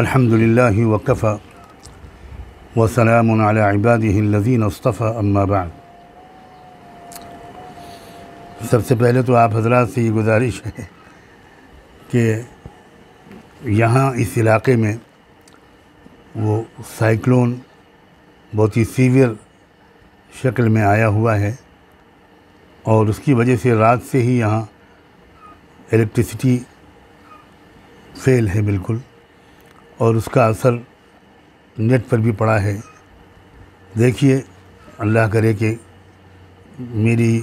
अल्हम्दुलिल्लाहि वकफ़ा व सलामुन अला इबादिहिल्लज़ीना इस्तफ़ा अम्मा बाद। सबसे पहले तो आप हज़रात से ये गुजारिश है कि यहाँ इस इलाक़े में वो साइक्लोन बहुत ही सीवियर शक्ल में आया हुआ है और उसकी वजह से रात से ही यहाँ इलेक्ट्रिसिटी फेल है बिल्कुल, और उसका असर नेट पर भी पड़ा है। देखिए, अल्लाह करे कि मेरी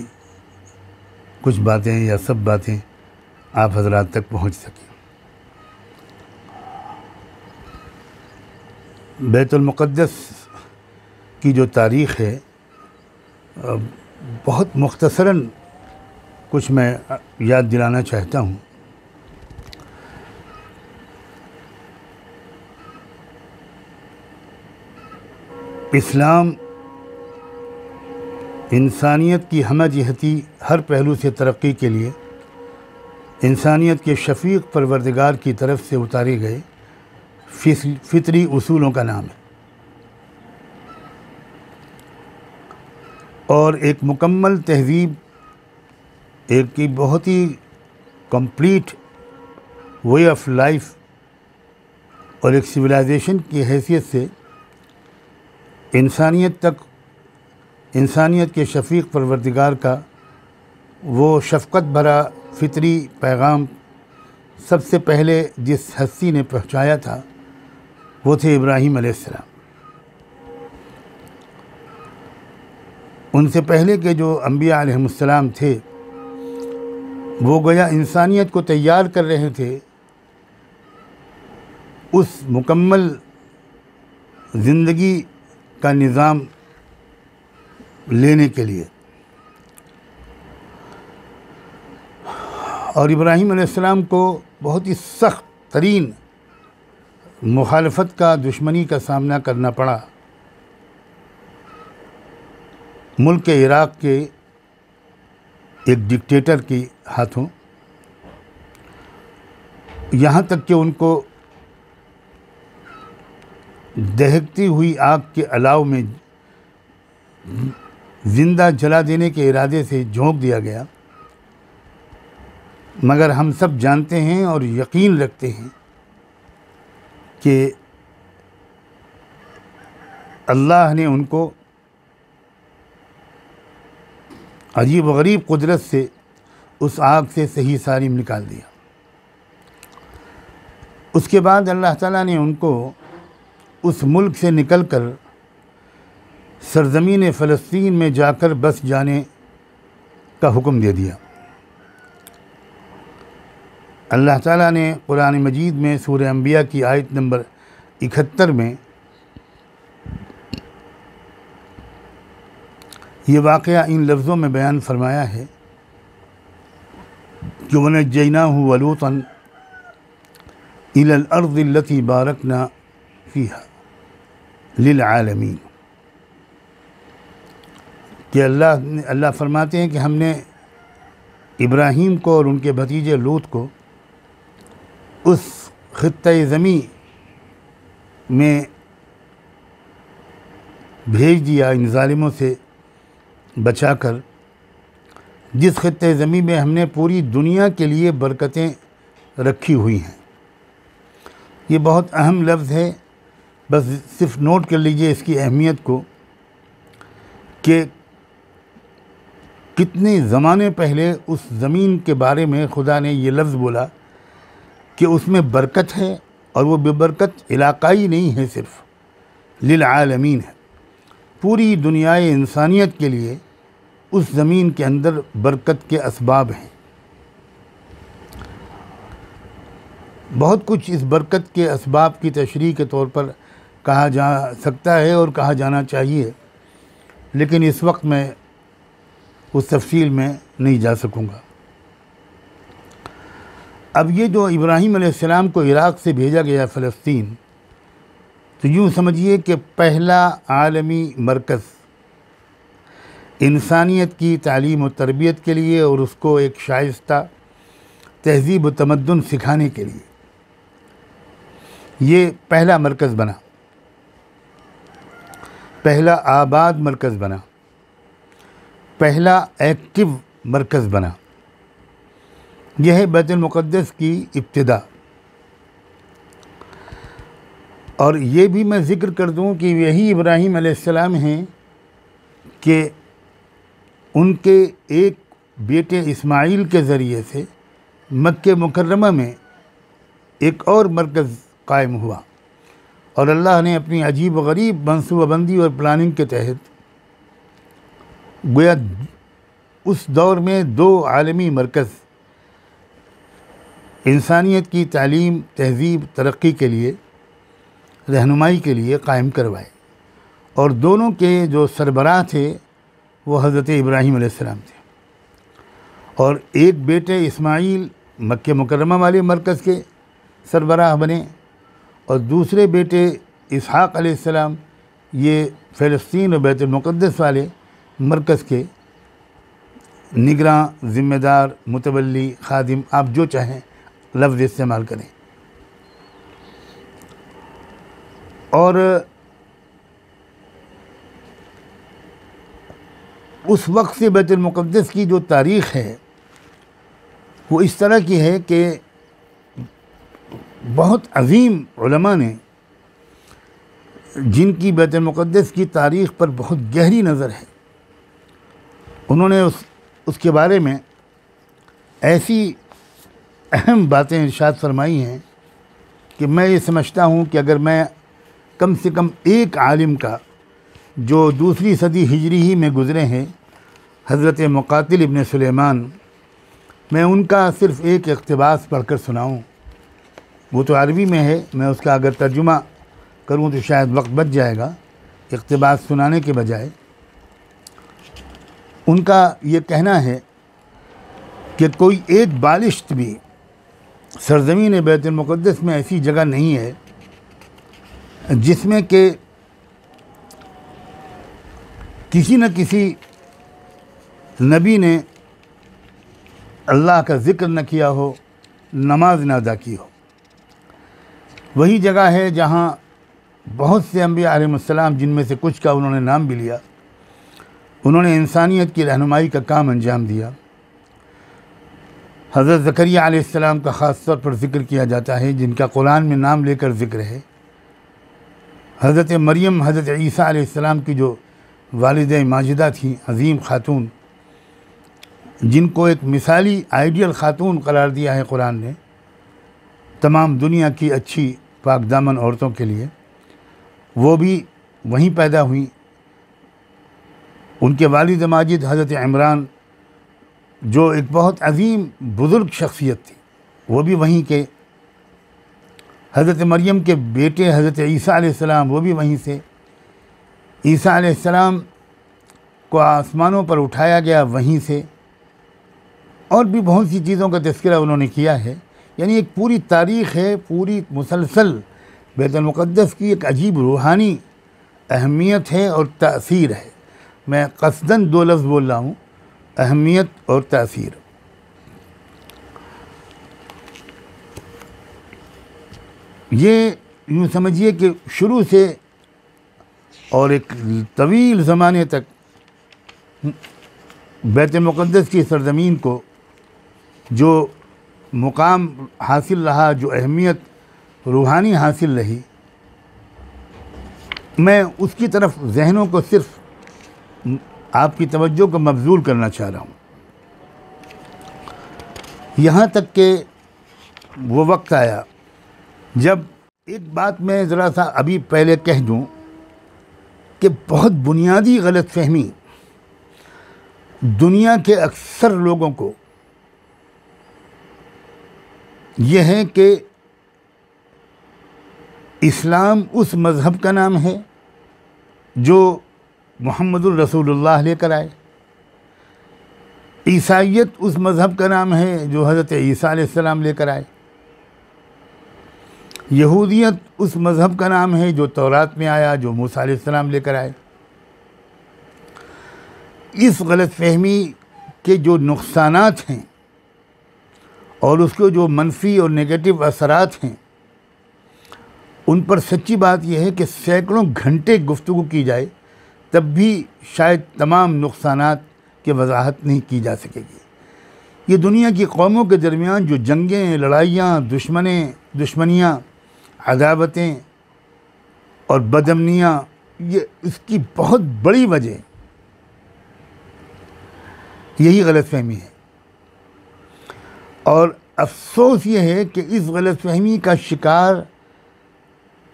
कुछ बातें या सब बातें आप हज़रात तक पहुँच सकें। बैतुल मुक़द्दस की जो तारीख़ है, बहुत मुख्तसरन कुछ मैं याद दिलाना चाहता हूँ। इस्लाम इंसानियत की हमजहती हर पहलू से तरक्की के लिए इंसानियत के शफ़ीक़ परवरदिगार की तरफ से उतारे गए फितरी उसूलों का नाम है और एक मुकम्मल तहज़ीब, एक की बहुत ही कंप्लीट वे ऑफ लाइफ और एक सिविलाइजेशन की हैसियत से इंसानियत तक, इंसानियत के शफ़ीक़ परवरदिगार का वो शफ़क़त भरा फितरी पैगाम सबसे पहले जिस हस्ती ने पहुँचाया था वो थे इब्राहीम अलैहिस्सलाम। उनसे पहले के जो अंबिया अलैहिमुस्सलाम थे वो गोया इंसानियत को तैयार कर रहे थे उस मुकम्मल ज़िंदगी का निज़ाम लेने के लिए। और इब्राहीम अलैहिस्सलाम को बहुत ही सख्त तरीन मुखालफत का, दुश्मनी का सामना करना पड़ा मुल्क इराक़ के एक डिक्टेटर के हाथों, यहाँ तक कि उनको दहकती हुई आग के अलाव में ज़िंदा जला देने के इरादे से झोंक दिया गया। मगर हम सब जानते हैं और यकीन रखते हैं कि अल्लाह ने उनको अजीब व गरीब कुदरत से उस आग से सही सालिम निकाल दिया। उसके बाद अल्लाह ताला ने उनको उस मुल्क से निकलकर सरज़मीन फ़लस्तीन में जाकर बस जाने का हुक्म दे दिया। अल्लाह ताला ने कुरान मजीद में सूरह अंबिया की आयत नंबर 71 में ये वाक़या इन लफ्ज़ों में बयान फरमाया है कि वनज्जयनाहु वलूतन इलल अर्ज़िल्लती बारकना फ़ीहा लिल आलमीन। कि अल्लाह फरमाते हैं कि हमने इब्राहीम को और उनके भतीजे लूत को उस खित्ते ज़मी में भेज दिया, इन ज़ालिमों से बचाकर, जिस खित्ते ज़मी में हमने पूरी दुनिया के लिए बरकतें रखी हुई हैं। ये बहुत अहम लफ्ज़ है, बस सिर्फ नोट कर लीजिए इसकी अहमियत को कि कितने ज़माने पहले उस ज़मीन के बारे में खुदा ने ये लफ्ज़ बोला कि उसमें बरकत है, और वो बेबरकत इलाक़ाई नहीं है, सिर्फ लिल आलमीन है। पूरी दुनियाए इंसानियत के लिए उस ज़मीन के अंदर बरकत के असबाब हैं। बहुत कुछ इस बरकत के असबाब की तशरीह के तौर पर कहा जा सकता है और कहा जाना चाहिए, लेकिन इस वक्त मैं उस तफसील में नहीं जा सकूँगा। अब ये जो इब्राहीम अलैहिस्सलाम को इराक़ से भेजा गया फ़लस्तीन, तो यूँ समझिए कि पहला आलमी मरकज़ इंसानियत की तालीम और तरबियत के लिए और उसको एक शाइस्ता तहज़ीब व तमद्दुन सिखाने के लिए ये पहला मरकज़ बना, पहला आबाद मरकज़ बना, पहला एक्टिव मरकज़ बना। यह है बैतुल मुक़द्दस की इब्तिदा। और ये भी मैं ज़िक्र कर दूं कि यही इब्राहीम अलैहिस्सलाम हैं कि उनके एक बेटे इस्माइल के ज़रिए से मक्के मुकर्रमा में एक और मरकज़ कायम हुआ, और अल्लाह ने अपनी अजीब व गरीब मनसूबाबंदी और प्लानिंग के तहत गोया उस दौर में 2 आलमी मरकज़ इंसानियत की तालीम, तहज़ीब, तरक्की के लिए, रहनुमाई के लिए कायम करवाए। और दोनों के जो सरबराह थे वो हज़रत इब्राहीम अलैहिस्सलाम थे। और एक बेटे इस्माइल मक्के मुकर्रमा वाले मरकज़ के सरबराह बने, और दूसरे बेटे इसहाक़ अलैहिस्सलाम ये फ़लस्तीन और बैतुल मुक़द्दस वाले मरकज़ के निगरान, ज़िम्मेदार, मुतवल्ली, खादिम, आप जो चाहें लफ्ज़ इस्तेमाल करें। और उस वक्त से बैतुल मुक़द्दस की जो तारीख़ है वो इस तरह की है कि बहुत अज़ीम उलमा ने, जिनकी बैतुल मुक़द्दस की तारीख़ पर बहुत गहरी नज़र है, उन्होंने उसके बारे में ऐसी अहम बातें इरशाद फरमाई हैं कि मैं ये समझता हूँ कि अगर मैं कम से कम एक आलिम का जो दूसरी सदी हिजरी ही में गुज़रे हैं, हज़रत मुक़ातिल इब्न सुलेमान, मैं उनका सिर्फ़ एक इक़्तिबास पढ़कर सुनाऊँ। वो तो अरबी में है, मैं उसका अगर तर्जुमा करूँ तो शायद वक्त बच जाएगा इक़्तिबास सुनाने के बजाय। उनका ये कहना है कि कोई एक बालिश्त भी सरज़मीन बैतुल मुक़द्दस में ऐसी जगह नहीं है जिसमें कि किसी न किसी नबी ने अल्लाह का ज़िक्र न किया हो, नमाज न अदा की हो। वही जगह है जहाँ बहुत से अंबिया अलैहिस्सलाम, जिनमें से कुछ का उन्होंने नाम भी लिया, उन्होंने इंसानियत की रहनुमाई का काम अंजाम दिया। हज़रत ज़करिया अलैहिस्सलाम का ख़ास तौर पर ज़िक्र किया जाता है, जिनका कुरान में नाम लेकर ज़िक्र है। हज़रत मरियम, हज़रत ईसा अलैहिस्सलाम की जो वालिदा माजिदा थी, अज़ीम ख़ातून, जिनको एक मिसाली आइडियल ख़ातून करार दिया है कुरान ने तमाम दुनिया की अच्छी पाकदामन औरतों के लिए, वो भी वहीं पैदा हुई। उनके वालिद माजिद हज़रत इमरान, जो एक बहुत अज़ीम बुज़ुर्ग शख्सियत थी, वो भी वहीं के। हज़रत मरियम के बेटे हज़रत ईसा अलैहिस्सलाम, वो भी वहीं से। ईसा अलैहिस्सलाम को आसमानों पर उठाया गया वहीं से। और भी बहुत सी चीज़ों का तज़किरा उन्होंने किया है। यानी एक पूरी तारीख़ है, पूरी मुसलसल बैतुल मुक़द्दस की एक अजीब रूहानी अहमियत है और तासीर है। मैं क़स्दन 2 लफ्ज़ बोल रहा हूँ, अहमियत और तासीर। ये यूँ समझिए कि शुरू से और एक तवील ज़माने तक बैतुल मुक़द्दस की सरज़मीन को जो मुकाम हासिल रहा, जो अहमियत रूहानी हासिल रही, मैं उसकी तरफ ज़हनों को सिर्फ़ आपकी तवज्जो को मबज़ूल करना चाह रहा हूँ। यहाँ तक कि वो वक्त आया जब, एक बात मैं ज़रा सा अभी पहले कह दूँ कि बहुत बुनियादी गलतफ़हमी दुनिया के अक्सर लोगों को यह है कि इस्लाम उस मज़हब का नाम है जो मुहम्मदुर रसूलुल्लाह लेकर आए, ईसाईयत उस मज़हब का नाम है जो हज़रत ईसा अलैहिस्सलाम लेकर आए, यहूदियत उस मज़हब का नाम है जो तौरात में आया, जो मूसा अलैहिस्सलाम लेकर आए। इस गलतफ़हमी के जो नुक़सानात हैं और उसके जो मनफी और नेगेटिव असरात हैं, उन पर सच्ची बात यह है कि सैकड़ों घंटे गुफ्तगू की जाए तब भी शायद तमाम नुकसानात की वजाहत नहीं की जा सकेगी। ये दुनिया की कौमों के दरमियान जो जंगें, लड़ाइयाँ, दुश्मनियाँ, अदावतें और बदअमनियाँ, ये इसकी बहुत बड़ी वजह यही गलतफहमी है। और अफसोस ये है कि इस गलतफहमी का शिकार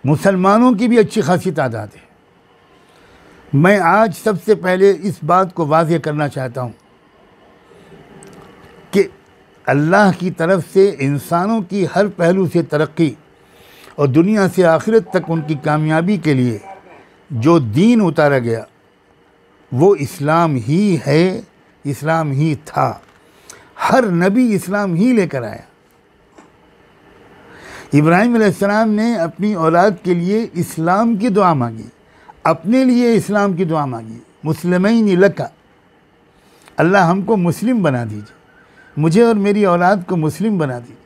मुसलमानों की भी अच्छी खासी तादाद है। मैं आज सबसे पहले इस बात को वाज़ेह करना चाहता हूँ कि अल्लाह की तरफ से इंसानों की हर पहलू से तरक्की और दुनिया से आखिरत तक उनकी कामयाबी के लिए जो दीन उतारा गया वो इस्लाम ही है, इस्लाम ही था। हर नबी इस्लाम ही लेकर आया। इब्राहीम अलैहिस्सलाम ने अपनी औलाद के लिए इस्लाम की दुआ मांगी, अपने लिए इस्लाम की दुआ मांगी, मुस्लिमैन लका, अल्लाह हमको मुस्लिम बना दीजिए, मुझे और मेरी औलाद को मुस्लिम बना दीजिए।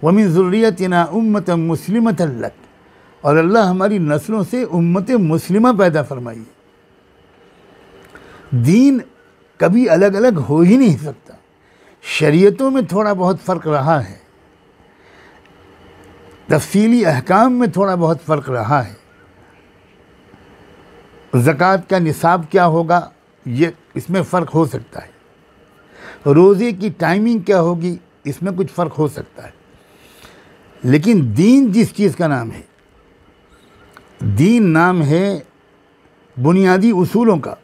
वमिन ज़ुर्रियतिना उम्मतन मुस्लिमतन लक, और अल्लाह हमारी नस्लों से उम्मत मुस्लिमा पैदा फरमाइए। दीन कभी अलग अलग हो ही नहीं सकता। शरीयतों में थोड़ा बहुत फ़र्क रहा है, तफसीली अहकाम में थोड़ा बहुत फ़र्क रहा है। ज़कात का निसाब क्या होगा, ये इसमें फ़र्क हो सकता है। रोज़े की टाइमिंग क्या होगी, इसमें कुछ फ़र्क हो सकता है। लेकिन दीन जिस चीज़ का नाम है, दीन नाम है बुनियादी उसूलों का।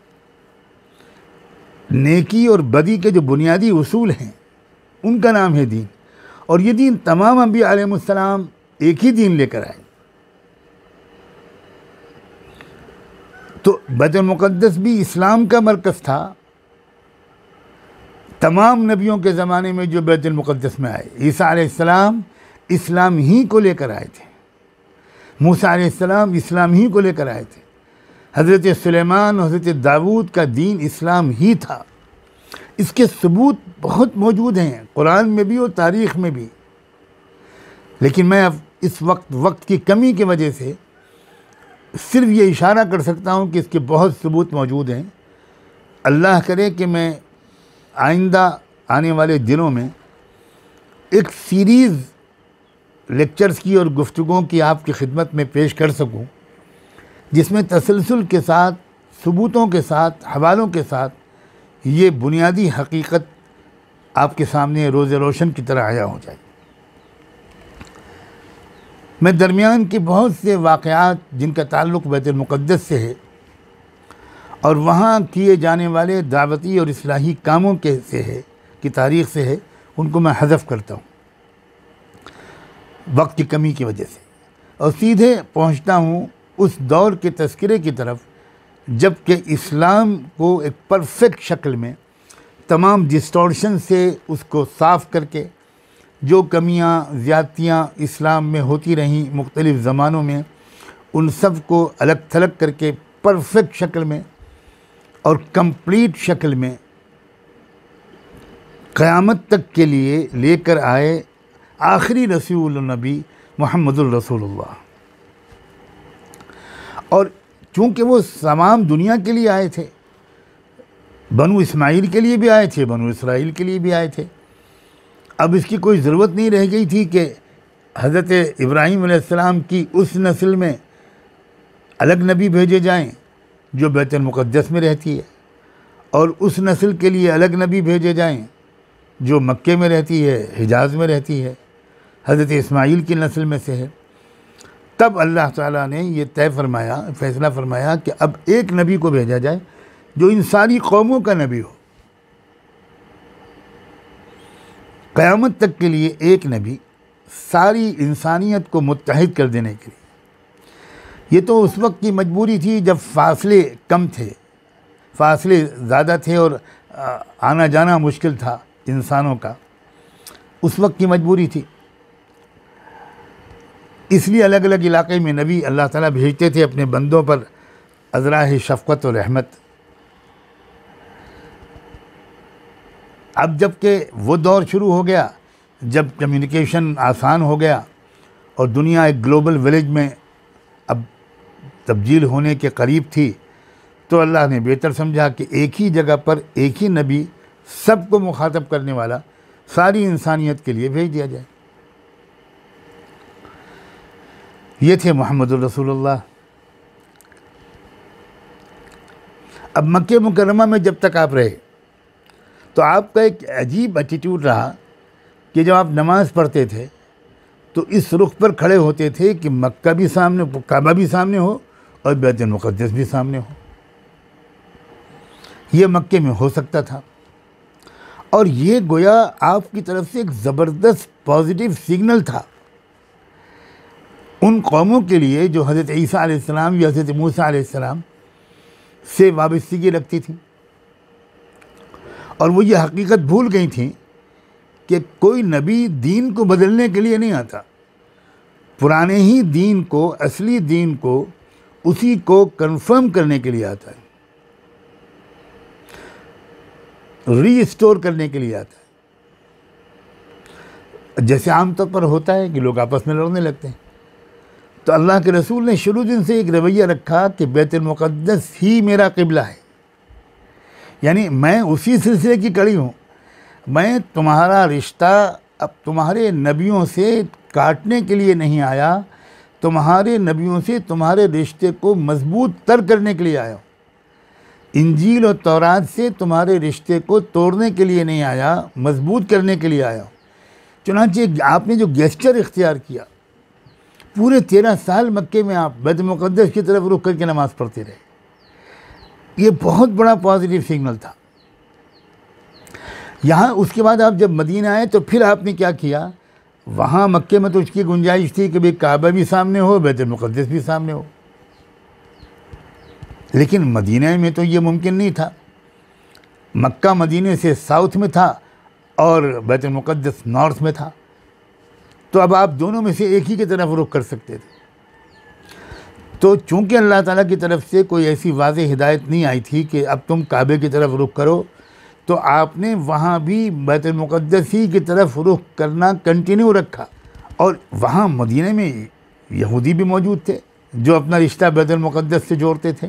नेकी और बदी के जो बुनियादी उसूल हैं उनका नाम है दीन। और ये दीन तमाम अंबिया अलैहिमुस्सलाम एक ही दीन लेकर आए। तो बैतुल मुक़द्दस भी इस्लाम का मरकज़ था। तमाम नबियों के ज़माने में जो बैतुल मुक़द्दस में आए, ईसा अलैहिस्सलाम इस्लाम ही को लेकर आए थे, मूसा अलैहिस्सलाम इस्लाम ही को लेकर आए थे, हज़रत सुलेमान और हज़रत दाऊद का दीन इस्लाम ही था। इसके सबूत बहुत मौजूद हैं कुरान में भी और तारीख़ में भी। लेकिन मैं अब इस वक्त की कमी की वजह से सिर्फ ये इशारा कर सकता हूँ कि इसके बहुत सबूत मौजूद हैं। अल्लाह करे कि मैं आइंदा आने वाले दिनों में एक सीरीज़ लेक्चर्स की और गुफ्तगूओं की आपकी खिदमत में पेश कर सकूं, जिसमें तसलसल के साथ, सबूतों के साथ, हवालों के साथ ये बुनियादी हकीकत आपके सामने रोज़े रोशन की तरह आया हो जाए। मैं दरमियान के बहुत से वाक़यात जिनका ताल्लुक़ बैतुल मुक़द्दस से है और वहाँ किए जाने वाले दावती और इस्लाही कामों के से है की तारीख़ से है, उनको मैं हज़फ करता हूँ वक्त की कमी की वजह से, और सीधे पहुँचता हूँ उस दौर के तज़किरे की तरफ जबकि इस्लाम को एक परफेक्ट शक्ल में तमाम डिस्टॉर्शन से उसको साफ़ करके जो कमियां ज़्यादतियाँ इस्लाम में होती रहीं मुख्तलिफ़ ज़मानों में, उन सब को अलग थलग करके परफेक्ट शक्ल में और कंप्लीट शक्ल में क़यामत तक के लिए लेकर आए आखिरी रसूल नबी मुहम्मदुर रसूलुल्लाह। और चूँकि वो तमाम दुनिया के लिए आए थे, बनु इस्माइल के लिए भी आए थे, बनु इसराइल के लिए भी आए थे। अब इसकी कोई ज़रूरत नहीं रह गई थी कि हज़रत इब्राहीम अलैहिस्सलाम की उस नस्ल में अलग नबी भेजे जाएं जो बैतुल मुक़द्दस में रहती है, और उस नस्ल के लिए अलग नबी भेजे जाएं जो मक्के में रहती है, हिजाज़ में रहती है, हज़रत इस्माइल की नस्ल में से है। तब अल्लाह ताला ने ये तय फरमाया, फ़ैसला फरमाया कि अब एक नबी को भेजा जाए जो इन सारी कौमों का नबी हो। क़यामत तक के लिए एक नबी, सारी इंसानियत को मुत्तहिद कर देने के लिए। ये तो उस वक्त की मजबूरी थी जब फ़ासले कम थे, फ़ासले ज़्यादा थे और आना जाना मुश्किल था इंसानों का, उस वक्त की मजबूरी थी। इसलिए अलग अलग इलाक़े में नबी अल्लाह ताला भेजते थे अपने बंदों पर अज़राह शफ़क़त और रहमत। अब जबकि वो दौर शुरू हो गया जब कम्युनिकेशन आसान हो गया और दुनिया एक ग्लोबल विलेज में तब्दील होने के करीब थी, तो अल्लाह ने बेहतर समझा कि एक ही जगह पर एक ही नबी सबको मुखातब करने वाला सारी इंसानियत के लिए भेज दिया जाए। ये थे मोहम्मद रसूलुल्लाह। अब मक्के मुकर्रमा में जब तक आप रहे तो आपका एक अजीब एटीट्यूड रहा कि जब आप नमाज़ पढ़ते थे तो इस रुख पर खड़े होते थे कि मक्का भी सामने, काबा भी सामने हो और बैतुल मुक़द्दस भी सामने हो। ये मक्के में हो सकता था और ये गोया आपकी तरफ से एक ज़बरदस्त पॉजिटिव सिग्नल था उन कौमों के लिए जो हज़रत ईसा अलैहिस्सलाम या हज़रत मूसा अलैहिस्सलाम से वाबस्तगी रखती थी और वो ये हकीकत भूल गई थी कि कोई नबी दीन को बदलने के लिए नहीं आता, पुराने ही दीन को, असली दीन को, उसी को कंफर्म करने के लिए आता है, रीस्टोर करने के लिए आता है। जैसे आमतौर पर होता है कि लोग आपस में लड़ने लगते हैं, तो अल्लाह के रसूल ने शुरू दिन से एक रवैया रखा कि बैतुल मुक़द्दस ही मेरा क़िबला है, यानी मैं उसी सिलसिले की कड़ी हूँ। मैं तुम्हारा रिश्ता अब तुम्हारे नबियों से काटने के लिए नहीं आया, तुम्हारे नबियों से तुम्हारे रिश्ते को मजबूत तर करने के लिए आया हूँ। इंजील और तौरात से तुम्हारे रिश्ते को तोड़ने के लिए नहीं आया, मजबूत करने के लिए आया हूँ। चुनांचे आपने जो गेस्चर इख्तियार किया, पूरे 13 साल मक्के में आप बैतुल मुक़द्दस की तरफ रुख करके नमाज़ पढ़ते रहे, ये बहुत बड़ा पॉजिटिव सिग्नल था। यहाँ उसके बाद आप जब मदीना आए तो फिर आपने क्या किया, वहाँ मक्के में तो उसकी गुंजाइश थी कि भाई काबा भी सामने हो, बैतुल मुक़द्दस भी सामने हो, लेकिन मदीना में तो ये मुमकिन नहीं था। मक्का मदीने से साउथ में था और बैतुल मुक़द्दस नॉर्थ में था, तो अब आप दोनों में से एक ही की तरफ रुख कर सकते थे। तो चूँकि अल्लाह ताला की तरफ से कोई ऐसी वाज़ेह हिदायत नहीं आई थी कि अब तुम काबे की तरफ रुख करो, तो आपने वहाँ भी बैतुल मुक़द्दस ही की तरफ रुख करना कंटिन्यू रखा। और वहाँ मदीने में यहूदी भी मौजूद थे जो अपना रिश्ता बैतुल मुक़द्दस से जोड़ते थे,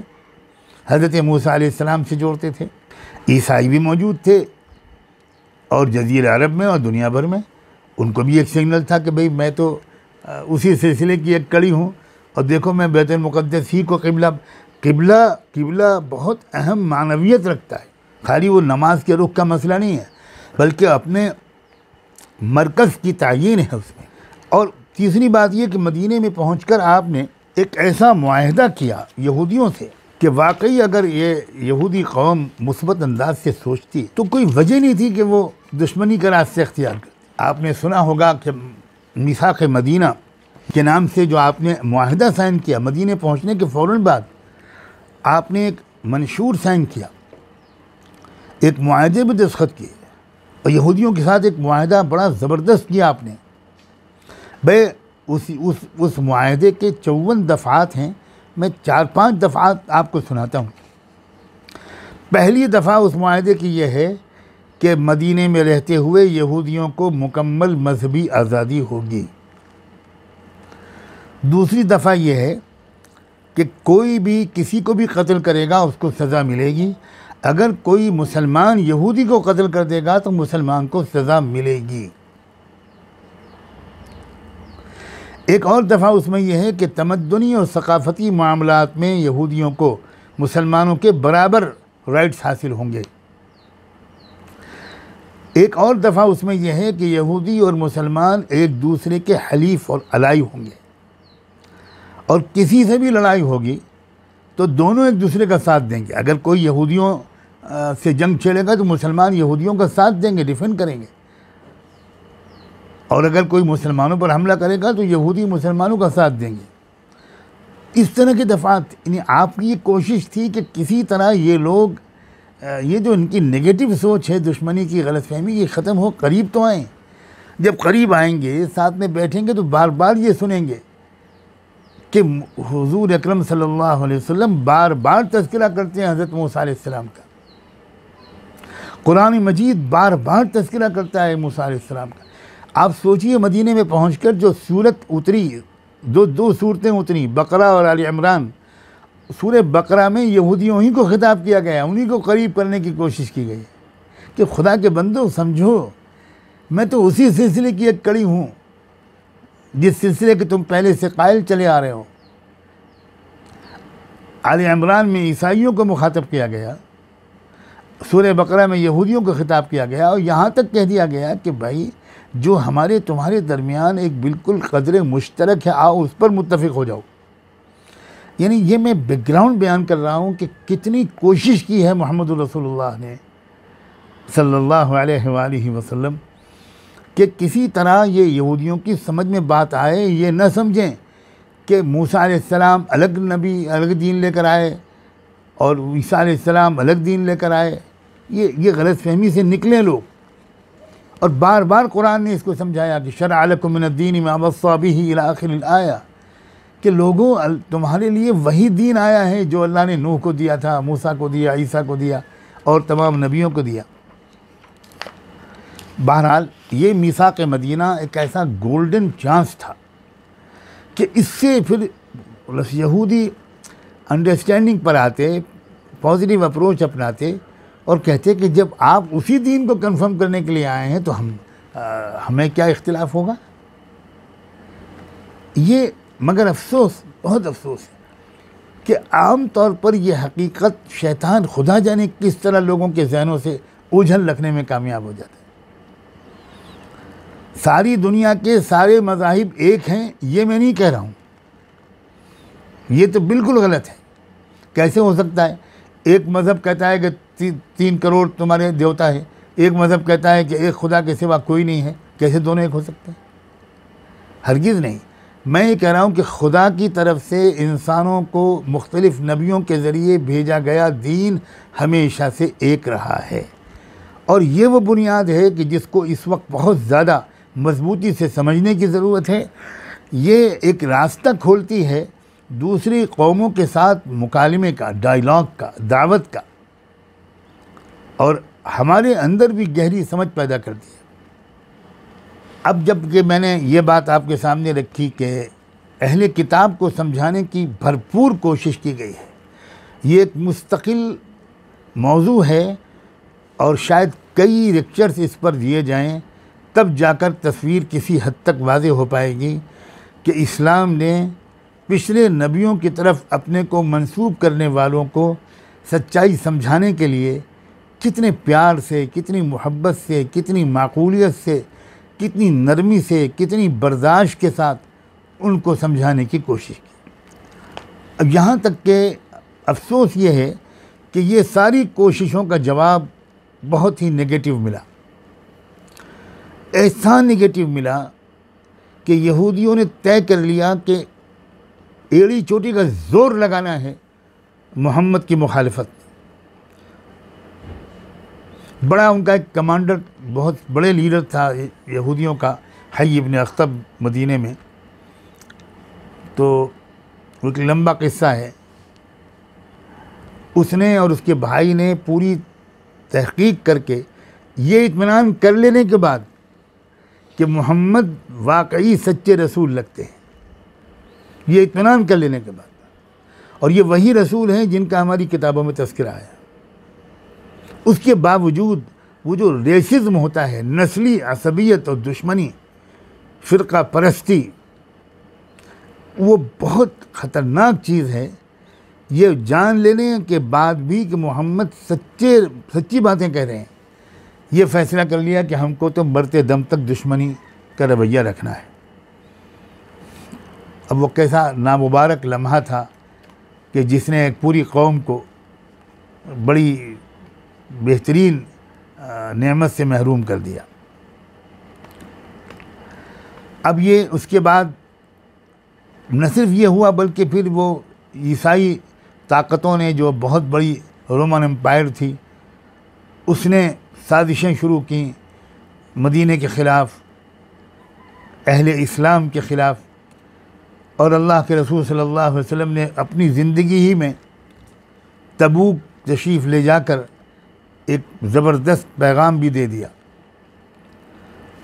हज़रत मूसा अलैहिस्सलाम से जोड़ते थे। ईसाई भी मौजूद थे और जज़ीरा अरब में और दुनिया भर में उनको भी एक सिग्नल था कि भाई मैं तो उसी सिलसिले की एक कड़ी हूँ और देखो मैं बैतुल मुक़द्दस ही को क़िबला बहुत अहम मानवियत रखता है। खाली वो नमाज के रुख का मसला नहीं है, बल्कि अपने मरकज़ की तायीन है उसमें। और तीसरी बात ये कि मदीने में पहुंचकर आपने एक ऐसा मुआहदा किया यहूदियों से कि वाकई अगर ये यहूदी कौम मुस्बत अंदाज से सोचती तो कोई वजह नहीं थी कि वो दुश्मनी का रास्ता इख्तियार करती। आपने सुना होगा कि मिसाक़ मदीना के नाम से जो आपने मुआहदा साइन किया, मदीने पहुंचने के फ़ौरन बाद आपने एक मंशूर साइन किया, एक मुआहदे में दस्तखत किए और यहूदियों के साथ एक मुआहदा बड़ा ज़बरदस्त किया आपने। भाई उस मुआहदे के 54 दफ़ात हैं, मैं 4-5 दफ़ात आपको सुनाता हूँ। पहली दफ़ा उस मुआहदे की यह है कि मदीने में रहते हुए यहूदियों को मुकम्मल मजहबी आज़ादी होगी। दूसरी दफ़ा यह है कि कोई भी किसी को भी कत्ल करेगा उसको सज़ा मिलेगी, अगर कोई मुसलमान यहूदी को कत्ल कर देगा तो मुसलमान को सज़ा मिलेगी। एक और दफ़ा उसमें यह है कि तमद्दुनी और सकाफ़ती मामलात में यहूदियों को मुसलमानों के बराबर राइट्स हासिल होंगे। एक और दफ़ा उसमें यह है कि यहूदी और मुसलमान एक दूसरे के हलीफ और अलाई होंगे और किसी से भी लड़ाई होगी तो दोनों एक दूसरे का साथ देंगे। अगर कोई यहूदियों से जंग छेड़ेगा तो मुसलमान यहूदियों का साथ देंगे, डिफेंड करेंगे, और अगर कोई मुसलमानों पर हमला करेगा तो यहूदी मुसलमानों का साथ देंगे। इस तरह के दफ़ात, यानी आपकी ये कोशिश थी कि किसी तरह ये लोग, ये जो इनकी नेगेटिव सोच है, दुश्मनी की गलतफहमी, ये ख़त्म हो, करीब तो आएँ। जब करीब आएंगे, साथ में बैठेंगे तो बार बार ये सुनेंगे कि हुज़ूर अकरम सल्लल्लाहु अलैहि वसल्लम बार बार तज़किरा करते हैं हज़रत मूसा अलैहिस्सलाम का, कुरान मजीद बार बार तज़किरा करता है मूसा अलैहिस्सलाम का। आप सोचिए मदीने में पहुंचकर जो सूरत उतरी, दो सूरतें उतरी, बकरा और आले इमरान, सूरह बकरा में यहूदियों ही को खिताब किया गया, उन्हीं को करीब करने की कोशिश की गई कि खुदा के बंदो समझो, मैं तो उसी सिलसिले की एक कड़ी हूँ जिस सिलसिले के तुम पहले से कायल चले आ रहे हो। आले इमरान में ईसाइयों को मुखातब किया गया, सूरह बकरा में यहूदियों को खिताब किया गया, और यहाँ तक कह दिया गया कि भाई जो हमारे तुम्हारे दरमियान एक बिल्कुल कदर मुश्तरक है, आओ उस पर मुत्तफिक हो जाओ। यानी ये मैं बैकग्राउंड बयान कर रहा हूँ कि कितनी कोशिश की है मोहम्मद रसूलुल्लाह ने सल्लल्लाहु अलैहि वसल्लम कि किसी तरह ये यहूदियों की समझ में बात आए, ये न समझें कि मूसा अलैहिस्सलाम अलग नबी अलग दीन लेकर आए और ईसा अलैहिस्सलाम अलग दीन लेकर आए। ये गलतफहमी से निकले लोग। और बार बार कुरान ने इसको समझाया कि शरअ लकुम मिनद्दीन मा वस्सा बिही इला आखिरिल आया, कि लोगों तुम्हारे लिए वही दीन आया है जो अल्लाह ने नूह को दिया था, मूसा को दिया, ईसा को दिया और तमाम नबियों को दिया। बहरहाल ये मीसाक मदीना एक ऐसा गोल्डन चांस था कि इससे फिर यहूदी अंडरस्टैंडिंग पर आते, पॉजिटिव अप्रोच अपनाते और कहते कि जब आप उसी दीन को कंफर्म करने के लिए आए हैं तो हमें क्या इख्तिलाफ होगा। ये मगर अफसोस, बहुत अफसोस है कि आम तौर पर यह हकीकत शैतान खुदा जाने किस तरह लोगों के जहनों से उलझन रखने में कामयाब हो जाता है। सारी दुनिया के सारे मज़ाहिब एक हैं, ये मैं नहीं कह रहा हूँ, ये तो बिल्कुल गलत है। कैसे हो सकता है? एक मज़हब कहता है कि 3 करोड़ तुम्हारे देवता है, एक मज़हब कहता है कि एक खुदा के सिवा कोई नहीं है। कैसे दोनों एक हो सकते हैं? हरगिज़ नहीं। मैं ये कह रहा हूँ कि खुदा की तरफ से इंसानों को मुख्तलिफ नबियों के ज़रिए भेजा गया दीन हमेशा से एक रहा है, और ये वो बुनियाद है कि जिसको इस वक्त बहुत ज़्यादा मजबूती से समझने की ज़रूरत है। ये एक रास्ता खोलती है दूसरी कौमों के साथ मुकालमे का, डायलॉग का, दावत का, और हमारे अंदर भी गहरी समझ पैदा करती है। अब जबकि मैंने ये बात आपके सामने रखी कि अहले किताब को समझाने की भरपूर कोशिश की गई है, ये एक मुस्तकिल मौजू है और शायद कई लेक्चर्स इस पर दिए जाएं, तब जाकर तस्वीर किसी हद तक वाज़ेह हो पाएगी कि इस्लाम ने पिछले नबियों की तरफ अपने को मंसूब करने वालों को सच्चाई समझाने के लिए कितने प्यार से, कितनी मोहब्बत से, कितनी माकूलियत से, कितनी नरमी से, कितनी बर्दाश्त के साथ उनको समझाने की कोशिश की। अब यहाँ तक कि अफसोस ये है कि ये सारी कोशिशों का जवाब बहुत ही नेगेटिव मिला। ऐसा नेगेटिव मिला कि यहूदियों ने तय कर लिया कि एड़ी चोटी का ज़ोर लगाना है मोहम्मद की मुखालिफत। बड़ा उनका एक कमांडर, बहुत बड़े लीडर था यहूदियों का, हय्य इब्न अख्तब, मदीने में। तो एक लंबा किस्सा है। उसने और उसके भाई ने पूरी तहकीक करके ये इत्मीनान कर लेने के बाद कि मोहम्मद वाकई सच्चे रसूल लगते हैं, ये इत्मीनान कर लेने के बाद, और ये वही रसूल हैं जिनका हमारी किताबों में तज़किरा है, उसके बावजूद वो जो रेसिज्म होता है, नस्ली असबियत और दुश्मनी, फ़िरका परस्ती, वो बहुत ख़तरनाक चीज़ है। ये जान लेने के बाद भी कि मोहम्मद सच्ची बातें कह रहे हैं, ये फ़ैसला कर लिया कि हमको तो मरते दम तक दुश्मनी का रवैया रखना है। अब वो कैसा नामुबारक लम्हा था कि जिसने एक पूरी कौम को बड़ी बेहतरीन नेमत से महरूम कर दिया। अब ये उसके बाद न सिर्फ ये हुआ, बल्कि फिर वो ईसाई ताकतों ने, जो बहुत बड़ी रोमन एम्पायर थी, उसने साजिशें शुरू की मदीने के ख़िलाफ़, अहले इस्लाम के ख़िलाफ़। और अल्लाह के रसूल सल्लल्लाहु अलैहि वसल्लम ने अपनी ज़िंदगी ही में तबूक तशरीफ़ ले जाकर एक ज़बरदस्त पैगाम भी दे दिया।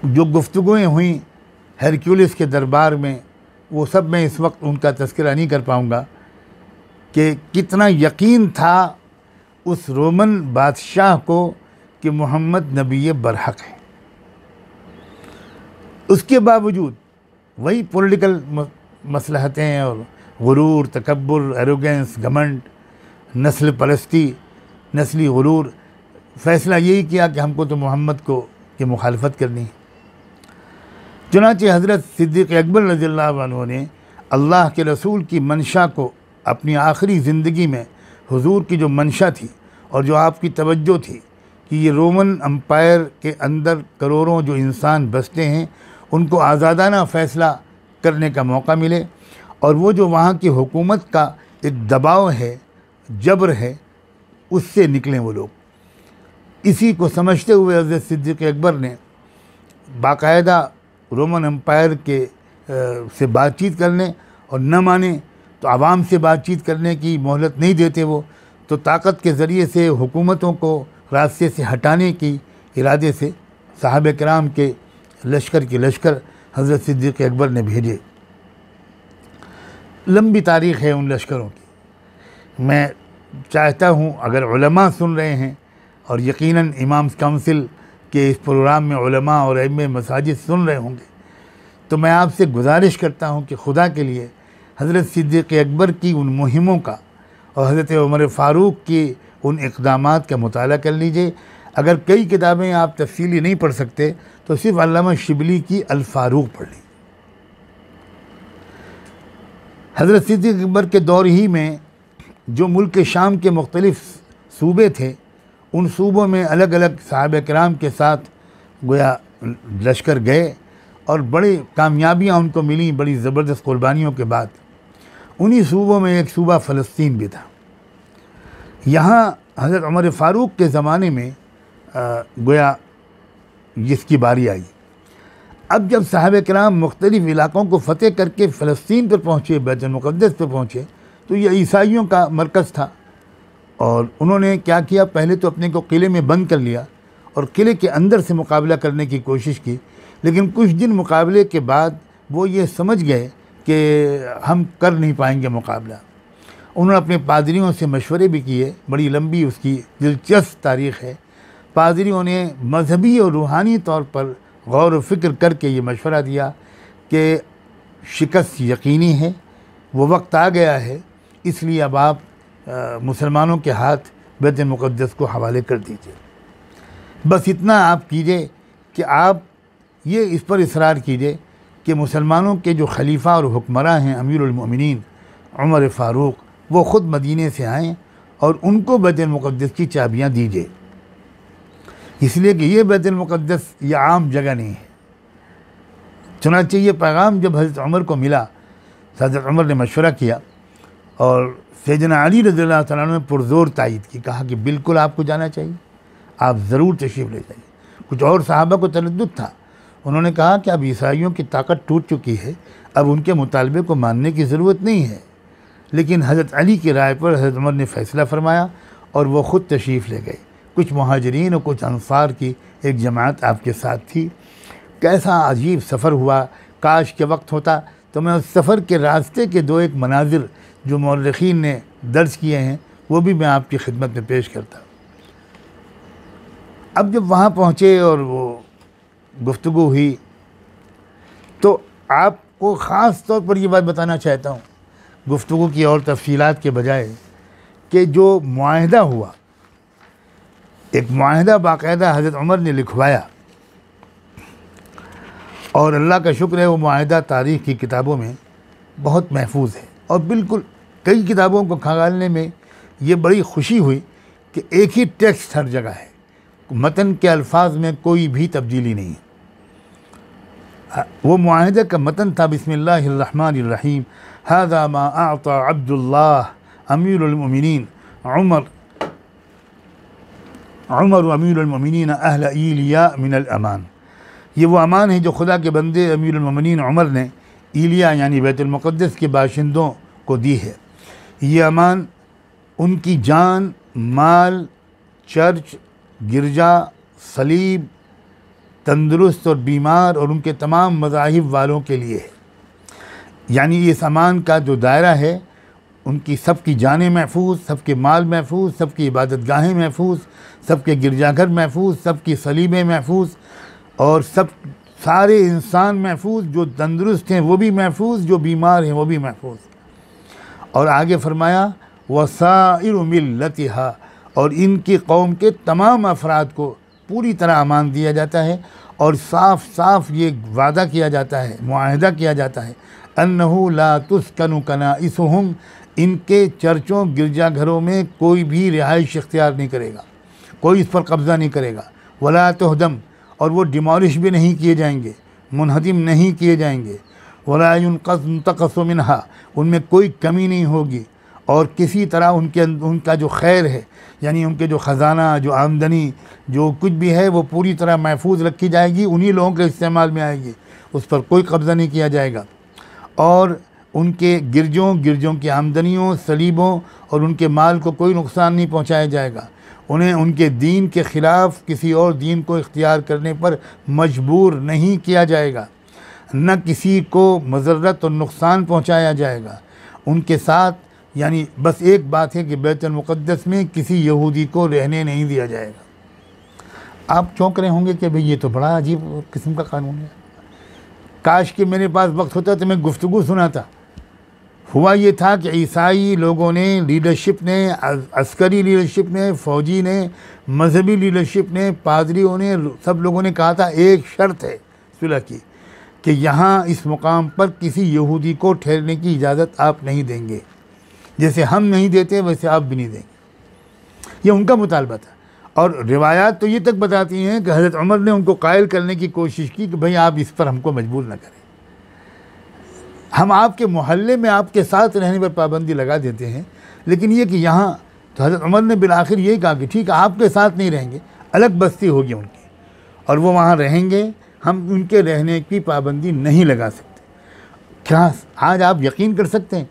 जो गुफ्तगूएँ हुई हेरक्यूलिस के दरबार में, वो सब मैं इस वक्त उनका तज़किरा नहीं कर पाऊँगा कि कितना यकीन था उस रोमन बादशाह को कि मोहम्मद नबी बरहक है। उसके बावजूद वही पॉलिटिकल मसलहतें और गुरूर, तकब्बुर, एरोगेंस, घमंड, नस्ल परस्ती, नस्ली गुरूर, फ़ैसला यही किया कि हमको तो मोहम्मद को की मुखालफत करनी है। चुनांचे हज़रत सिद्दीक़ अकबर रज़ियल्लाहु अन्हु ने अल्लाह के रसूल की मंशा को अपनी आखिरी ज़िंदगी में हुजूर की जो मंशा थी और जो आपकी तवज्जो थी कि ये रोमन अम्पायर के अंदर करोड़ों जो इंसान बसते हैं उनको आज़ादाना फ़ैसला करने का मौका मिले और वो जो वहाँ की हुकूमत का एक दबाव है, जबर है, उससे निकलें वो लोग। इसी को समझते हुए हज़रत सिद्दीक़ अकबर ने बाकायदा रोमन अम्पायर के से बातचीत करने और न माने तो आवाम से बातचीत करने की मोहलत नहीं देते वो, तो ताकत के ज़रिए से हुकूमतों को रास्ते से हटाने की इरादे से साहबे किराम के लश्कर के लश्कर हज़रत सिद्दीक़ अकबर ने भेजे। लंबी तारीख़ है उन लश्करों की। मैं चाहता हूँ अगर उलमा सुन रहे हैं और यकीनन इमाम्स काउंसिल के इस प्रोग्राम में उलमा और इमाम मसाजिद सुन रहे होंगे, तो मैं आपसे गुजारिश करता हूँ कि खुदा के लिए हज़रत सिद्दीक़ अकबर की उन मुहिमों का और हज़रत उमर फ़ारूक की उन इक़दामात का मुताला कर लीजिए। अगर कई किताबें आप तफ़सीली नहीं पढ़ सकते तो सिर्फ़ अल्लामा शिबली की अल फ़ारूक पढ़ लीजिए। हज़रत सिद्दीक़ अकबर के दौर ही में जो मुल्क शाम के मुख्तलिफ़ सूबे थे, उन सूबों में अलग अलग साहबे किराम के साथ गोया लश्कर गए और बड़ी कामयाबियाँ उनको मिली बड़ी ज़बरदस्त कुर्बानियों के बाद। उन्हीं सूबों में एक सूबा फ़लस्तीन भी था। यहाँ हज़रत उमर फ़ारूक के ज़माने में गोया जिसकी बारी आई। अब जब साहबे किराम मुख्तलिफ़ इलाक़ों को फ़तेह करके फ़लस्तीन पर पहुँचे, बैतुल मुक़द्दस पर पहुँचे, तो ये ईसाइयों का मरकज़ था और उन्होंने क्या किया, पहले तो अपने को किले में बंद कर लिया और किले के अंदर से मुकाबला करने की कोशिश की। लेकिन कुछ दिन मुकाबले के बाद वो ये समझ गए कि हम कर नहीं पाएंगे मुकाबला। उन्होंने अपने पादरियों से मशवरे भी किए, बड़ी लंबी उसकी दिलचस्प तारीख़ है। पादरियों ने मजहबी और रूहानी तौर पर गौर व फ़िक्र करके ये मशवरा दिया कि शिकस्त यकीनी है, वो वक्त आ गया है, इसलिए अब आप मुसलमानों के हाथ बैतुल मुक़द्दस को हवाले कर दीजिए। बस इतना आप कीजिए कि आप ये इस पर इसरार कीजिए कि मुसलमानों के जो खलीफा और हुक्मरां हैं अमीरुल मोमिनीन उमर फ़ारूक, वो ख़ुद मदीने से आएँ और उनको बैतुल मुक़द्दस की चाबियाँ दीजिए, इसलिए कि ये बैतुल मुक़द्दस ये आम जगह नहीं है। चुनांचे ये पैगाम जब हज़रत उमर को मिला, हज़रत उमर ने मशवरा किया और सैयदना अली रज़ियल्लाहु तआला ने पुरज़ोर तायद की, कहा कि बिल्कुल आपको जाना चाहिए, आप ज़रूर तशरीफ़ ले जाइए। कुछ और सहाबा को तरद्दुद था, उन्होंने कहा कि अब ईसाइयों की ताकत टूट चुकी है, अब उनके मुतालबे को मानने की ज़रूरत नहीं है। लेकिन हज़रत अली की राय पर हज़रत उमर ने फ़ैसला फरमाया और वो ख़ुद तशरीफ़ ले गए। कुछ मुहाजिरीन और कुछ अंसार की एक जमात आपके साथ थी। कैसा अजीब सफ़र हुआ, काश के वक्त होता तो मैं उस सफ़र के रास्ते के दो एक मनाजिर जो मौरख़ीन ने दर्ज किए हैं वो भी मैं आपकी खिदमत में पेश करता। अब जब वहाँ पहुँचे और वो गुफ्तगू हुई तो आपको ख़ास तौर पर ये बात बताना चाहता हूँ, गुफ्तगू की और तफसीलात के बजाय, कि जो मुआहदा हुआ, एक मुआहदा बाकायदा हज़रत उमर ने लिखवाया और अल्लाह का शुक्र है वो मुआहदा तारीख़ की किताबों में बहुत महफूज है और बिल्कुल कई किताबों को खंगालने में ये बड़ी खुशी हुई कि एक ही टेक्स्ट हर जगह है, मतन के अल्फाज में कोई भी तब्दीली नहीं है। वो मुआहदे का मतन था बिस्मिल्लाहिर्रहमानिर्रहीम, हाज़ा मा अअता अब्दुल्लाह अमीरुल मोमिनीन उमर अमीरुल मोमिनीन अहल ईलिया मिनल अमान। ये वो अमान है जो खुदा के बंदे अमीरुल मोमिनीन उमर ने ईलिया यानी बैतुल मुक़द्दस के बाशिंदों को दी है। ये अमान उनकी जान, माल, चर्च, गिरजा, सलीब, तंदुरुस्त और बीमार और उनके तमाम मज़ाहिब वालों के लिए है। यानी इस अमान का जो दायरा है उनकी सबकी जानें महफूज, सबके माल महफूज, सबकी इबादत गाहें महफूज, सबके गिरजाघर महफूज, सबकी सलीबें महफूज, और सारे इंसान महफूज, जो तंदुरुस्त हैं वो भी महफूज, जो बीमार हैं वो भी महफूज। और आगे फरमाया वसाइरु मिल्लतिहा, और इनकी कौम के तमाम अफराद को पूरी तरह अमान दिया जाता है, और साफ साफ ये वादा किया जाता है, मुआहदा किया जाता है, अन्नहु ला तुस्कनु कनाइसुहुम, इनके चर्चों गिरजाघरों में कोई भी रिहाइश इख्तियार नहीं करेगा, कोई इस पर कब्ज़ा नहीं करेगा, वला तुहदम, और वो डिमॉलिश भी नहीं किए जाएंगे, मुनहदिम नहीं किए जाएंगे, वला युनक़स मिनहा, उनमें कोई कमी नहीं होगी, और किसी तरह उनका जो खैर है, यानी उनके जो ख़जाना, जो आमदनी, जो कुछ भी है वो पूरी तरह महफूज रखी जाएगी, उन्हीं लोगों के इस्तेमाल में आएगी, उस पर कोई कब्ज़ा नहीं किया जाएगा। और उनके गिरजों की आमदनियों, सलीबों और उनके माल को कोई नुकसान नहीं पहुंचाया जाएगा। उन्हें उनके दीन के ख़िलाफ़ किसी और दीन को इख्तियार करने पर मजबूर नहीं किया जाएगा, न किसी को मज़रत और नुकसान पहुंचाया जाएगा उनके साथ। यानी बस एक बात है कि बैतुल मुक़द्दस में किसी यहूदी को रहने नहीं दिया जाएगा। आप चौंक रहे होंगे कि भाई ये तो बड़ा अजीब किस्म का कानून है, काश कि मेरे पास वक्त होता तो मैं गुफ्तगू सुनाता। हुआ ये था कि ईसाई लोगों ने, लीडरशिप ने, अस्करी लीडरशिप ने, फ़ौजी ने, मजहबी लीडरशिप ने, पादरियों ने, सब लोगों ने कहा था एक शर्त है सुलह की कि यहाँ इस मुकाम पर किसी यहूदी को ठहरने की इजाज़त आप नहीं देंगे, जैसे हम नहीं देते वैसे आप भी नहीं देंगे। ये उनका मुतालबा था। और रिवायात तो ये तक बताती हैं कि हज़रत उमर ने उनको कायल करने की कोशिश की कि भाई आप इस पर हमको मजबूर न करें, हम आपके मोहल्ले में आपके साथ रहने पर पाबंदी लगा देते हैं, लेकिन ये कि यहाँ तो हज़रत उमर ने बिल आखिर यही कहा कि ठीक है आपके साथ नहीं रहेंगे, अलग बस्ती होगी उनकी और वो वहाँ रहेंगे, हम उनके रहने की पाबंदी नहीं लगा सकते। क्या आज आप यकीन कर सकते हैं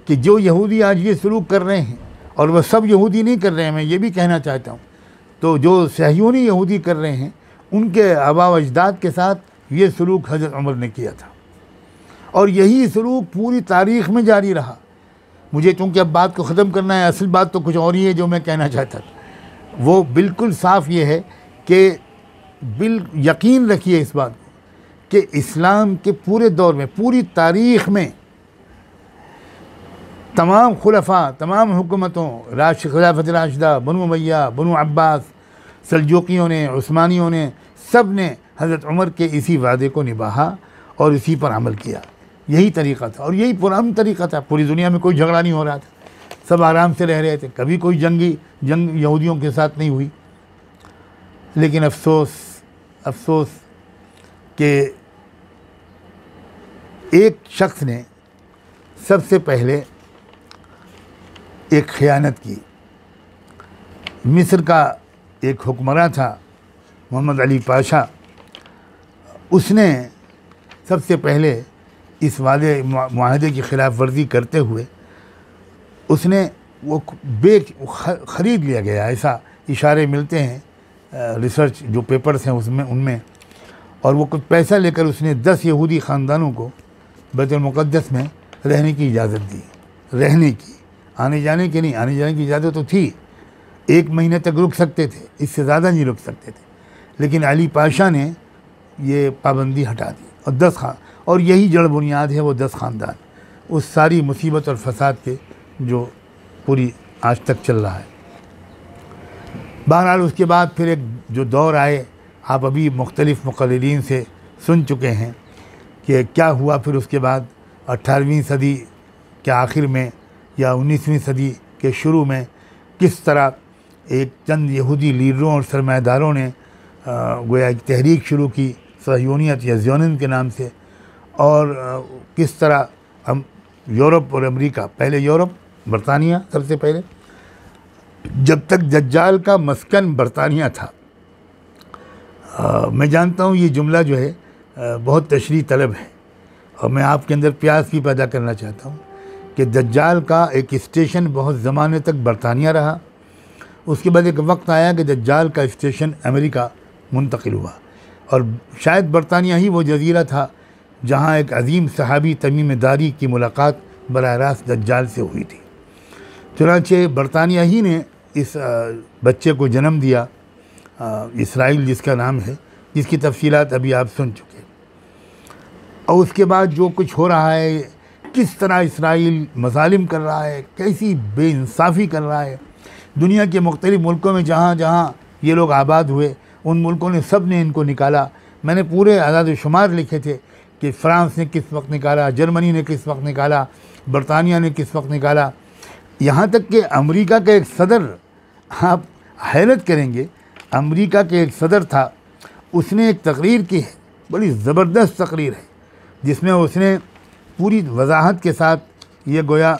कि जो यहूदी आज ये सलूक कर रहे हैं, और वह सब यहूदी नहीं कर रहे हैं, मैं ये भी कहना चाहता हूँ, तो जो सहयूनी यहूदी कर रहे हैं उनके आबा व अजदाद के साथ ये सलूक हज़रत उमर ने किया था, और यही सलूक पूरी तारीख़ में जारी रहा। मुझे चूँकि अब बात को ख़त्म करना है, असल बात तो कुछ और ही है जो मैं कहना चाहता था। वो बिल्कुल साफ़ ये है कि यकीन रखिए इस बात को कि इस्लाम के पूरे दौर में, पूरी तारीख़ में तमाम खुलफा, तमाम हुकूमतों, खिलाफत राशिदा, बनु उमय्या, बनु अब्बास, सल्जूकियों ने, उस्मानियों ने, सब ने हज़रत उमर के इसी वादे को निभाया और इसी पर अमल किया। यही तरीक़ा था और यही पुराना तरीक़ा था। पूरी दुनिया में कोई झगड़ा नहीं हो रहा था, सब आराम से रह रहे थे, कभी कोई जंग यहूदियों के साथ नहीं हुई। लेकिन अफसोस कि एक शख्स ने सबसे पहले एक ख़यानत की। मिस्र का एक हुक्मरान था मोहम्मद अली पाशा, उसने सबसे पहले इस वादे मुआहदे की ख़िलाफ़ वर्जी करते हुए उसने वो ख़रीद लिया गया, ऐसा इशारे मिलते हैं रिसर्च जो पेपर्स हैं उनमें, और वो कुछ पैसा लेकर उसने 10 यहूदी ख़ानदानों को बैतुल मुक़द्दस में रहने की इजाज़त दी। रहने की, आने जाने की नहीं, आने जाने की इजाज़त तो थी, 1 महीने तक रुक सकते थे, इससे ज़्यादा नहीं रुक सकते थे, लेकिन अली पाशा ने ये पाबंदी हटा दी। और यही जड़ बुनियाद है वो 10 ख़ानदान, उस सारी मुसीबत और फसाद के जो पूरी आज तक चल रहा है। बहरहाल उसके बाद फिर एक जो दौर आए, आप अभी मुख्तलिफ़ मुक़र्रिरीन से सुन चुके हैं कि क्या हुआ। फिर उसके बाद 18वीं सदी के आखिर में या 19वीं सदी के शुरू में किस तरह एक चंद यहूदी लीडरों और सरमायादारों ने गोया एक तहरीक शुरू की सहयूनियत या ज़ियोनिज़्म के नाम से, और किस तरह हम यूरोप और अमेरिका, पहले यूरोप, बरतानिया सबसे पहले, जब तक दज्जाल का मस्कन बरतानिया था। मैं जानता हूँ ये जुमला जो है बहुत तशरीह तलब है, और मैं आपके अंदर प्यास भी पैदा करना चाहता हूँ कि दज्जाल का एक स्टेशन बहुत ज़माने तक बरतानिया रहा। उसके बाद एक वक्त आया कि दज्जाल का स्टेशन अमेरिका मुंतकिल हुआ, और शायद बरतानिया ही वो जजीरा था जहाँ एक अजीम सहाबी तमीम दारी की मुलाकात बराह रास्त दज्जाल से हुई थी। चुनांचे बरतानिया ही ने इस बच्चे को जन्म दिया, इसराइल जिसका नाम है, जिसकी तफसीलात अभी आप सुन चुके। और उसके बाद जो कुछ हो रहा है, किस तरह इसराइल मज़ालिम कर रहा है, कैसी बेइंसाफ़ी कर रहा है। दुनिया के मुख्तलिफ़ मुल्कों में जहाँ जहाँ ये लोग आबाद हुए, उन मुल्कों ने सब ने इनको निकाला। मैंने पूरे आज़ाद शुमार लिखे थे कि फ़्रांस ने किस वक्त निकाला, जर्मनी ने किस वक्त निकाला, बरतानिया ने किस वक्त निकाला, यहाँ तक कि अमेरिका का एक सदर, आप हैरत करेंगे, अमेरिका के एक सदर था, उसने एक तकरीर की है, बड़ी ज़बरदस्त तकरीर है, जिसमें उसने पूरी वजाहत के साथ ये गोया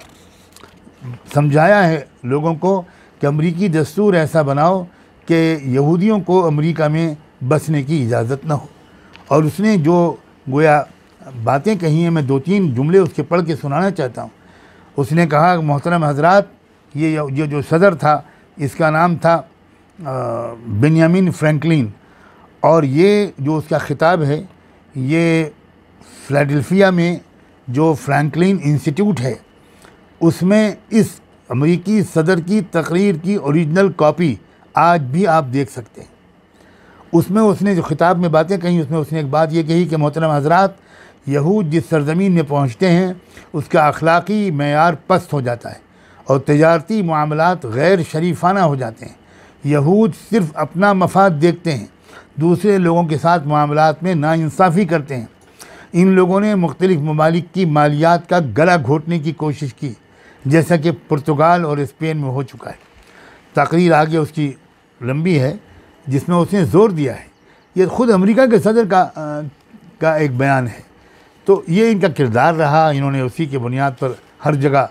समझाया है लोगों को कि अमरीकी दस्तूर ऐसा बनाओ कि यहूदियों को अमेरिका में बसने की इजाज़त ना हो। और उसने जो गोया बातें कही हैं, मैं 2-3 जुमले उसके पढ़ के सुनाना चाहता हूँ। उसने कहा, मोहतरम हजरात, ये जो सदर था, इसका नाम था बेंजामिन फ्रैंकलिन, और ये जो उसका ख़िताब है, ये फ़िलाडेल्फिया में जो फ्रैंकलिन इंस्टीट्यूट है, उसमें इस अमेरिकी सदर की तकरीर की ओरिजिनल कॉपी आज भी आप देख सकते हैं। उसमें उसने जो ख़िताब में बातें कही, उसमें उसने एक बात ये कही कि मोहतरम हजरात, यहूद जिस सरज़मीन में पहुँचते हैं उसका अखलाक़ी मेयार पस्त हो जाता है और तिजारती मामलात गैर शरीफाना हो जाते हैं। यहूद सिर्फ़ अपना मफाद देखते हैं, दूसरे लोगों के साथ मामलात में नाइंसाफ़ी करते हैं। इन लोगों ने मुख्तलिफ़ ममालिक की मालियात का गला घोटने की कोशिश की, जैसा कि पुर्तगाल और स्पेन में हो चुका है। तकरीर आगे उसकी लंबी है, जिसमें उसने ज़ोर दिया है, ये ख़ुद अमेरिका के सदर का एक बयान है। तो ये इनका किरदार रहा, इन्होंने उसी के बुनियाद पर हर जगह